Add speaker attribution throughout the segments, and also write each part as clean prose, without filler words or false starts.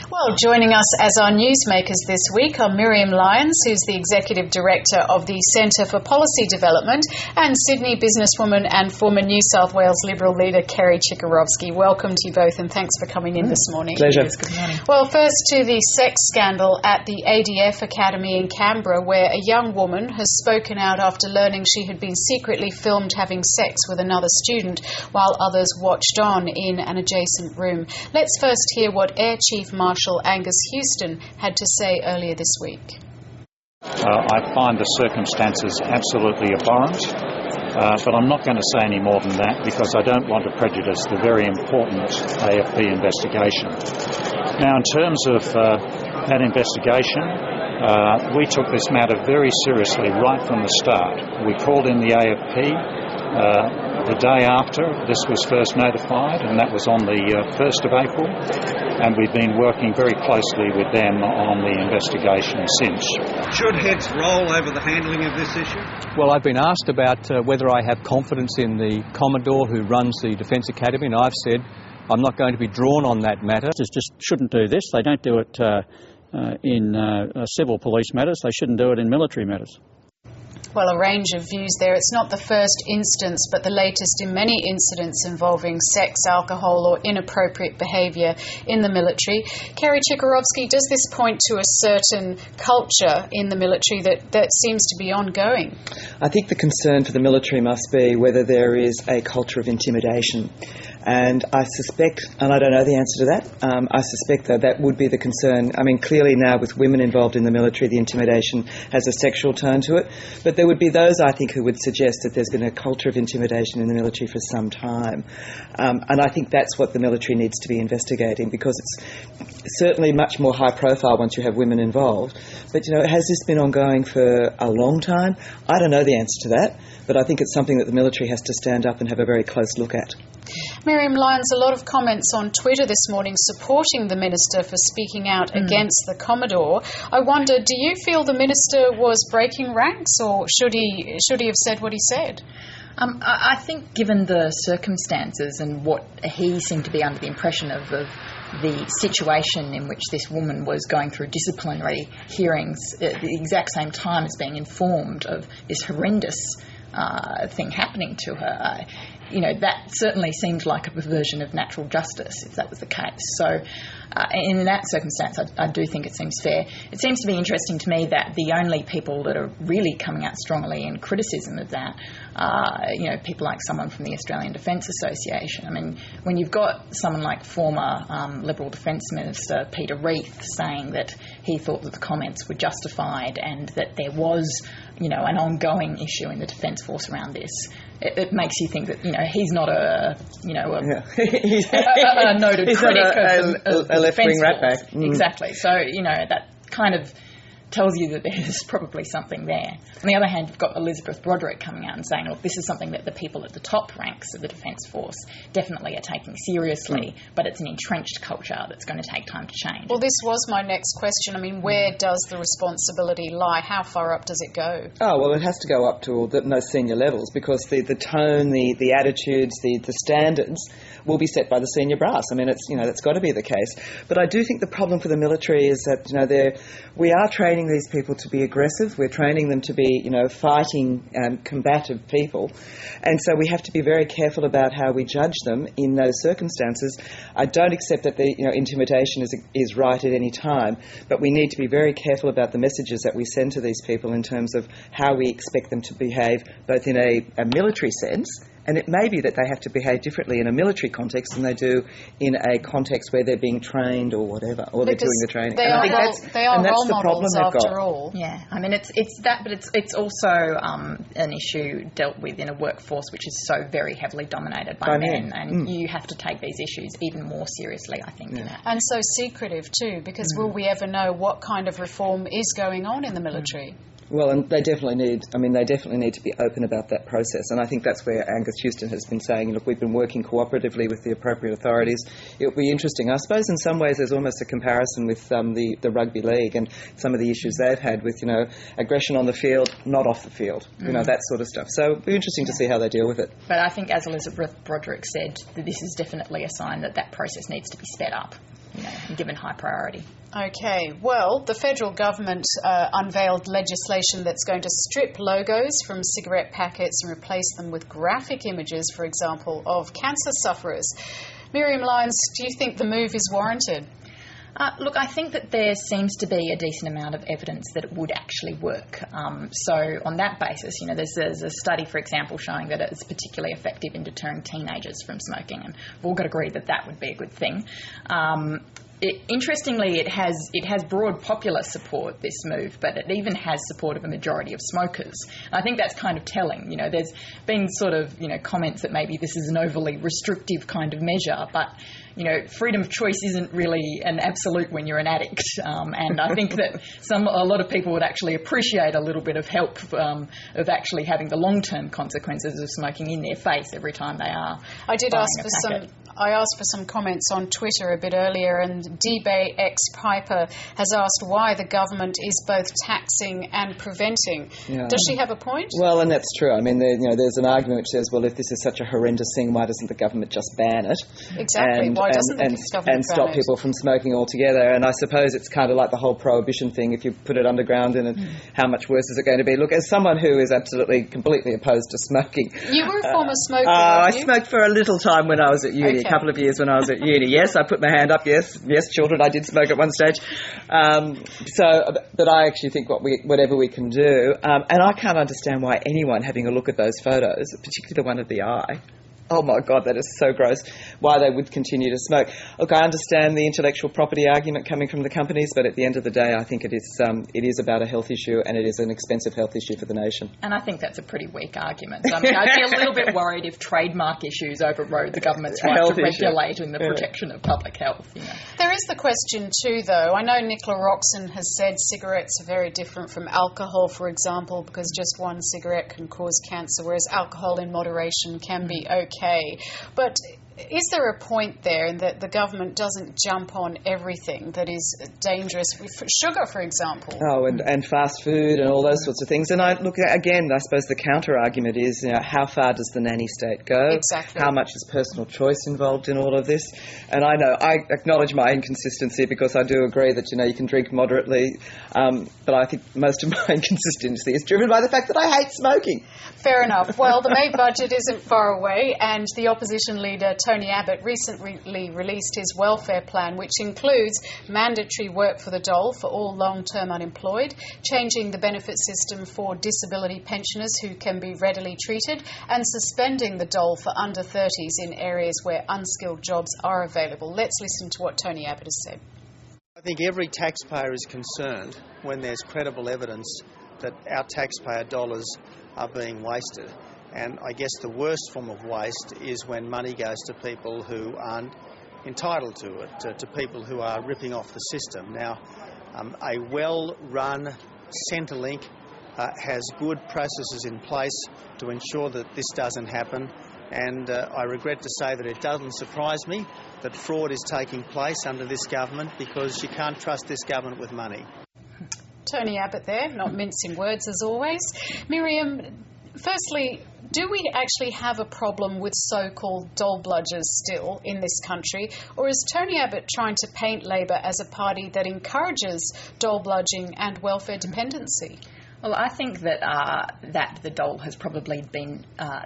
Speaker 1: Well, joining us as our newsmakers this week are Miriam Lyons, who's the Executive Director of the Centre for Policy Development, and Sydney businesswoman and former New South Wales Liberal leader Kerry Chikarovsky. Welcome to you both, and thanks for coming in this morning.
Speaker 2: Pleasure.
Speaker 1: Yes, good morning. Well, first to the sex scandal at the ADF Academy in Canberra, where a young woman has spoken out after learning she had been secretly filmed having sex with another student while others watched on in an adjacent room. Let's first hear what Air Chief Marshal Angus Hutcheon had to say earlier this week.
Speaker 3: I find the circumstances absolutely abhorrent, but I'm not going to say any more than that because I don't want to prejudice the very important AFP investigation. Now, in terms of that investigation, we took this matter very seriously right from the start. We called in the AFP the day after this was first notified, and that was on the 1st of April, and we've been working very closely with them on the investigation since.
Speaker 4: Should heads roll over the handling of this issue?
Speaker 2: Well, I've been asked about whether I have confidence in the Commodore who runs the Defence Academy, and I've said I'm not going to be drawn on that matter.
Speaker 5: Just shouldn't do this. They don't do it in civil police matters. They shouldn't do it in military matters.
Speaker 1: Well, a range of views there. It's not the first instance, but the latest in many incidents involving sex, alcohol or inappropriate behaviour in the military. Kerry Chikarovsky, does this point to a certain culture in the military that seems to be ongoing?
Speaker 6: I think the concern for the military must be whether there is a culture of intimidation. And I suspect, and I don't know the answer to that, I suspect that would be the concern. I mean, clearly now with women involved in the military, the intimidation has a sexual tone to it. But there would be those, I think, who would suggest that there's been a culture of intimidation in the military for some time. And I think that's what the military needs to be investigating, because it's certainly much more high profile once you have women involved. But, has this been ongoing for a long time? I don't know the answer to that, but I think it's something that the military has to stand up and have a very close look at.
Speaker 1: Miriam Lyons, a lot of comments on Twitter this morning supporting the Minister for speaking out against the Commodore. I wonder, do you feel the Minister was breaking ranks, or should he have said what he said?
Speaker 7: I think given the circumstances and what he seemed to be under the impression of the situation in which this woman was going through disciplinary hearings at the exact same time as being informed of this horrendous thing happening to her, that certainly seemed like a perversion of natural justice, if that was the case. So in that circumstance, I do think it seems fair. It seems to be interesting to me that the only people that are really coming out strongly in criticism of that are, people like someone from the Australian Defence Association. I mean, when you've got someone like former Liberal Defence Minister Peter Reith saying that he thought that the comments were justified and that there was, an ongoing issue in the Defence Force around this, it makes you think that, he's not a noted critic of
Speaker 6: a left-wing ratbag.
Speaker 7: Exactly. So, that kind of tells you that there's probably something there. On the other hand, you've got Elizabeth Broderick coming out and saying, look, this is something that the people at the top ranks of the Defence Force definitely are taking seriously, but it's an entrenched culture that's going to take time to change.
Speaker 1: Well, this was my next question. I mean, where does the responsibility lie? How far up does it go?
Speaker 6: Oh, well, it has to go up to all those senior levels, because the tone, the attitudes, the standards will be set by the senior brass. I mean, that's got to be the case. But I do think the problem for the military is that, we are training these people to be aggressive. We're training them to be, fighting, combative people. And so we have to be very careful about how we judge them in those circumstances. I don't accept that the, intimidation is right at any time, but we need to be very careful about the messages that we send to these people in terms of how we expect them to behave, both in a military sense. And it may be that they have to behave differently in a military context than they do in a context where they're being trained or whatever, or they're doing the training.
Speaker 1: They are role models after all.
Speaker 7: Yeah, I mean, it's that, but it's also an issue dealt with in a workforce which is so very heavily dominated by men, and you have to take these issues even more seriously, I think.
Speaker 6: Yeah.
Speaker 1: And so secretive too, because will we ever know what kind of reform is going on in the military?
Speaker 6: Well, and they definitely need to be open about that process. And I think that's where Angus Hutcheon has been saying, look, we've been working cooperatively with the appropriate authorities. It'll be interesting. I suppose in some ways there's almost a comparison with the rugby league and some of the issues they've had with, aggression on the field, not off the field, that sort of stuff. So it'll be interesting to see how they deal with it.
Speaker 7: But I think, as Elizabeth Broderick said, that this is definitely a sign that process needs to be sped up. given high priority.
Speaker 1: Okay, well, the federal government unveiled legislation that's going to strip logos from cigarette packets and replace them with graphic images, for example, of cancer sufferers. Miriam Lyons, do you think the move is warranted?
Speaker 7: Look, I think that there seems to be a decent amount of evidence that it would actually work. So on that basis, there's a study, for example, showing that it's particularly effective in deterring teenagers from smoking, and we've all got to agree that that would be a good thing. Interestingly, it has broad popular support, this move, but it even has support of a majority of smokers. I think that's kind of telling. There's been sort of, comments that maybe this is an overly restrictive kind of measure, but freedom of choice isn't really an absolute when you're an addict, and I think that a lot of people would actually appreciate a little bit of help of actually having the long-term consequences of smoking in their face every time they are.
Speaker 1: I asked for some comments on Twitter a bit earlier, and D-Bay X Piper has asked why the government is both taxing and preventing. Yeah. Does she have a point?
Speaker 6: Well, and that's true. I mean, there's an argument which says, well, if this is such a horrendous thing, why doesn't the government just ban it?
Speaker 1: Exactly. Why doesn't the government
Speaker 6: stop people from smoking altogether? And I suppose it's kind of like the whole prohibition thing. If you put it underground, and how much worse is it going to be? Look, as someone who is completely opposed to smoking.
Speaker 1: You were a former smoker,
Speaker 6: I smoked for a little time when I was at uni. A couple of years when I was at uni. Yes, I put my hand up. Yes, children, I did smoke at one stage. But I actually think whatever we can do, and I can't understand why anyone having a look at those photos, particularly the one of the eye, oh my God, that is so gross, why they would continue to smoke. Look, I understand the intellectual property argument coming from the companies, but at the end of the day, I think it is about a health issue, and it is an expensive health issue for the nation.
Speaker 7: And I think that's a pretty weak argument. I mean, I'd be a little bit worried if trademark issues overrode the government's right to regulate in the protection of public health.
Speaker 1: There is the question too, though. I know Nicola Roxon has said cigarettes are very different from alcohol, for example, because just one cigarette can cause cancer, whereas alcohol in moderation can be okay. But is there a point there in that the government doesn't jump on everything that is dangerous? Sugar, for example.
Speaker 6: Oh, and fast food and all those sorts of things. And I suppose the counter-argument is, how far does the nanny state go?
Speaker 1: Exactly.
Speaker 6: How much is personal choice involved in all of this? And I acknowledge my inconsistency, because I do agree that, you can drink moderately, but I think most of my inconsistency is driven by the fact that I hate smoking.
Speaker 1: Fair enough. Well, the May budget isn't far away, and the opposition leader, Tony Abbott, recently released his welfare plan, which includes mandatory work for the dole for all long-term unemployed, changing the benefit system for disability pensioners who can be readily treated, and suspending the dole for under 30s in areas where unskilled jobs are available. Let's listen to what Tony Abbott has said.
Speaker 8: I think every taxpayer is concerned when there's credible evidence that our taxpayer dollars are being wasted. And I guess the worst form of waste is when money goes to people who aren't entitled to it, to people who are ripping off the system. Now, a well-run Centrelink has good processes in place to ensure that this doesn't happen. And I regret to say that it doesn't surprise me that fraud is taking place under this government, because you can't trust this government with money.
Speaker 1: Tony Abbott there, not mincing words as always. Miriam, firstly, do we actually have a problem with so-called dole bludgers still in this country, or is Tony Abbott trying to paint Labor as a party that encourages dole bludging and welfare dependency?
Speaker 7: Well, I think that the dole has probably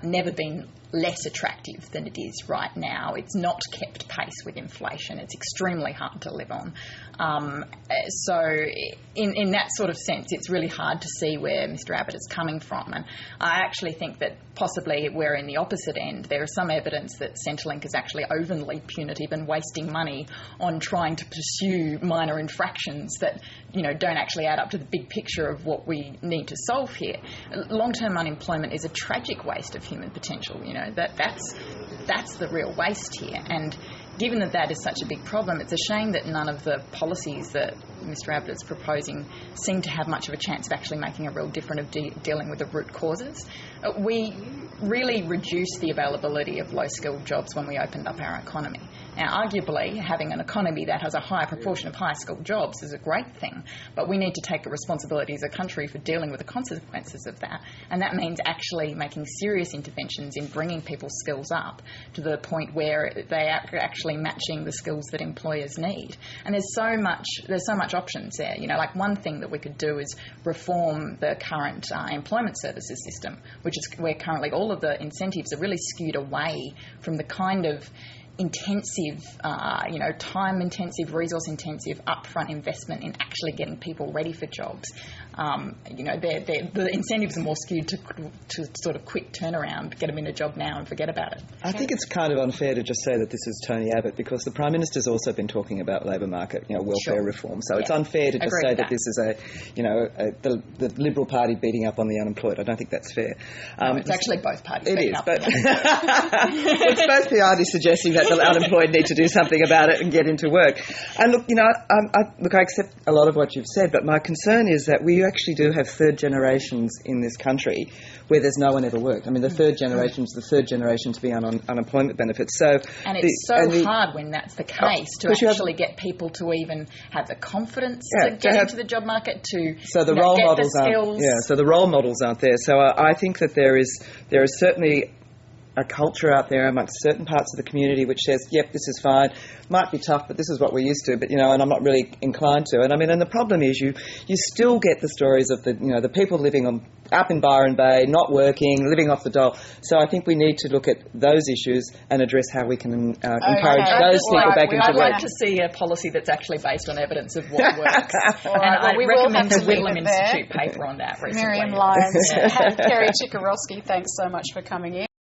Speaker 7: never been less attractive than it is right now. It's not kept pace with inflation. It's extremely hard to live on. So in that sort of sense, it's really hard to see where Mr Abbott is coming from. And I actually think that possibly we're in the opposite end. There is some evidence that Centrelink is actually overly punitive and wasting money on trying to pursue minor infractions that, don't actually add up to the big picture of what we need to solve here. Long-term unemployment is a tragic waste of human potential, that's the real waste here. And given that is such a big problem, it's a shame that none of the policies that Mr Abbott is proposing seem to have much of a chance of actually making a real difference of dealing with the root causes. We really reduced the availability of low-skilled jobs when we opened up our economy. Now, arguably, having an economy that has a higher proportion of high-skilled jobs is a great thing, but we need to take a responsibility as a country for dealing with the consequences of that, and that means actually making serious interventions in bringing people's skills up to the point where they are actually matching the skills that employers need. And there's so much options there. You know, like one thing that we could do is reform the current employment services system, which is where currently all of the incentives are really skewed away from the kind of intensive, time-intensive, resource-intensive, upfront investment in actually getting people ready for jobs. The incentives are more skewed to sort of quick turnaround, get them in a job now and forget about it.
Speaker 6: I think it's kind of unfair to just say that this is Tony Abbott, because the Prime Minister's also been talking about labour market, welfare reform. So it's unfair to just say that this is the Liberal Party beating up on the unemployed. I don't think that's fair.
Speaker 7: No, it's actually both parties.
Speaker 6: It is, but it's both parties suggesting that the unemployed need to do something about it and get into work. And look, I accept a lot of what you've said, but my concern is that we actually do have third generations in this country where there's no one ever worked. I mean, the third generation is the third generation to be on unemployment benefits.
Speaker 7: And it's hard when that's the case to actually get people to even have the confidence to get into the job market,
Speaker 6: so the role models so the role models aren't there. So I think that there is certainly a culture out there amongst certain parts of the community which says, yep, this is fine, might be tough, but this is what we're used to, but and I'm not really inclined to. And I mean, and the problem is you still get the stories of the people living up in Byron Bay, not working, living off the dole. So I think we need to look at those issues and address how we can encourage those people back into work.
Speaker 7: I'd like to see a policy that's actually based on evidence of what works. I recommend the Whitlam Institute paper on that recently.
Speaker 1: Miriam Lyons, Kerry Chikarovsky, thanks so much for coming in.